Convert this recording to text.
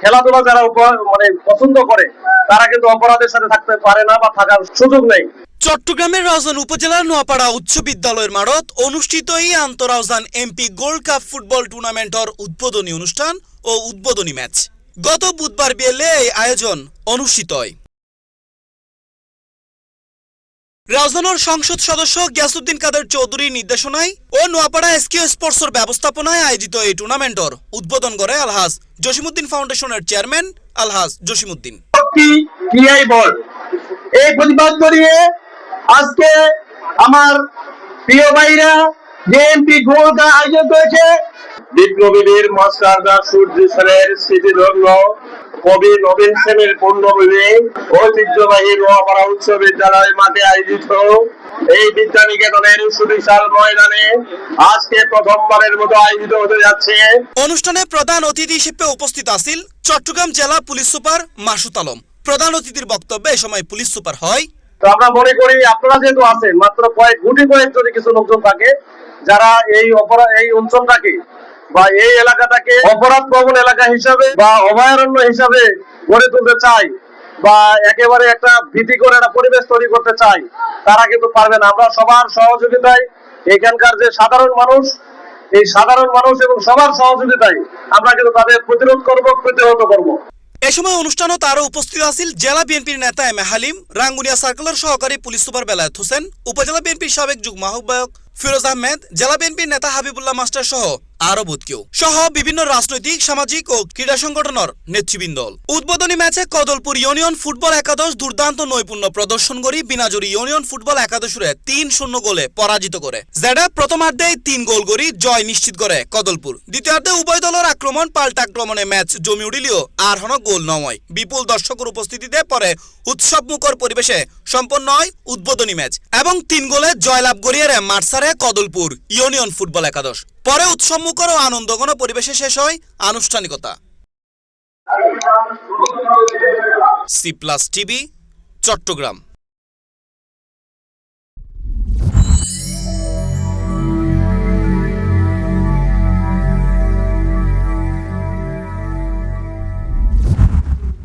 খেলাধুলা যারা মানে পছন্দ করে তারা কিন্তু অপরাধের সাথে থাকতে পারে না বা থাকার সুযোগ নেই। চট্টগ্রামের রাউজান উপজেলার নোয়াপাড়া উচ্চ বিদ্যালয়ের মাঠত অনুষ্ঠিত এই আন্তঃরাউজান এমপি গোল্ড কাপ ফুটবল টুর্নামেন্টর উদ্বোধনী অনুষ্ঠান ও উদ্বোধনী ম্যাচ গত বুধবার বিকেলে এই আয়োজন অনুষ্ঠিত হয়। রাউজানের সংসদ সদস্য গিয়াসউদ্দিন কাদের চৌধুরীর নির্দেশনায় ও নোয়াপাড়া এসকিউ স্পোর্টসের ব্যবস্থাপনায় আয়োজিত এই টুর্নামেন্টর উদ্বোধন করে আলহাজ জসিমউদ্দিন ফাউন্ডেশনের চেয়ারম্যান আলহাজ জসিমউদ্দিন। এই প্রতিবাদ করিয়ে আজকে আমার প্রিয় ভাইরা যে এমপি গোল্ড কাপ আয়োজন করেছে বিপ্লবীদের মাস্টারদা সূর্য সেনের স্মৃতিধন্য কবি নবীন সেনের পূর্ণভূমি ঐতিহ্যবাহী নোয়াপাড়া উচ্চ বিদ্যালয় মাঠে আয়োজিত এই বিদ্যানিকেতনের সুবিশাল ময়দানে আজকে প্রথমবারের মতো আয়োজিত হতে যাচ্ছে। অনুষ্ঠানে প্রধান অতিথি হিসেবে উপস্থিত আছেন চট্টগ্রাম জেলা পুলিশ সুপার মাসুদ আলম। প্রধান অতিথির বক্তব্যে এ সময় পুলিশ সুপার হয়, তো আমরা মনে করি আপনারা যেহেতু আছেন মাত্র গুটি কয়েক যদি কিছু লোকজন থাকে যারা এই অঞ্চলটাকে বা এই এলাকাটাকে অপরাধ প্রবণ এলাকা হিসাবে বা অভয়ারণ্য হিসাবে গড়ে তুলতে চাই বা একেবারে একটা ভীতিকর একটা পরিবেশ তৈরি করতে চাই, তারা কিন্তু পারবে না। আমরা সবার সহযোগিতায় এখানকার যে সাধারণ মানুষ, এই সাধারণ মানুষ এবং সবার সহযোগিতায় আমরা কিন্তু তাদের প্রতিরোধ করব, প্রতিহত করব। এ সময় অনুষ্ঠানে আরও উপস্থিত আছেন জেলা বিএনপির নেতা এম এ হালিম, রাঙ্গুনিয়া সার্কেলের সহকারী পুলিশ সুপার বেলায়েত হোসেন, উপজেলা বিএনপির সাবেক যুগ্ম আহ্বায়ক ফিরোজ আহমেদ, জেলা বিএনপির নেতা হাবিবুল্লাহ মাস্টার সহ আরো কেউ সহ বিভিন্ন রাজনৈতিক, সামাজিক ও ক্রীড়া সংগঠনের নেতৃবৃন্দ। উদ্বোধনী ম্যাচে কদলপুর ইউনিয়ন ফুটবল একাদশ দুর্দান্ত নৈপুণ্য প্রদর্শন করে বিনাজুরি ইউনিয়ন ফুটবল একাদশরে ৩-০ গোলে পরাজিত করে। যেটা প্রথমার্ধে ৩ গোল করে জয় নিশ্চিত করে কদলপুর। দ্বিতীয়ার্ধে উভয় দলের আক্রমণ পাল্টা আক্রমণে ম্যাচ জমি উঠিলেও আর হন গোল নয়। বিপুল দর্শকের উপস্থিতিতে পরে উৎসবমুখর পরিবেশে সম্পন্ন হয় উদ্বোধনী ম্যাচ এবং ৩ গোলে জয়লাভ করিয়ে মাঠ ছাড়ে কদলপুর ইউনিয়ন ফুটবল একাদশ। পরে উৎসবমুখর ও আনন্দঘন পরিবেশে শেষ হয় আনুষ্ঠানিকতা। C plus TV, Chittagong.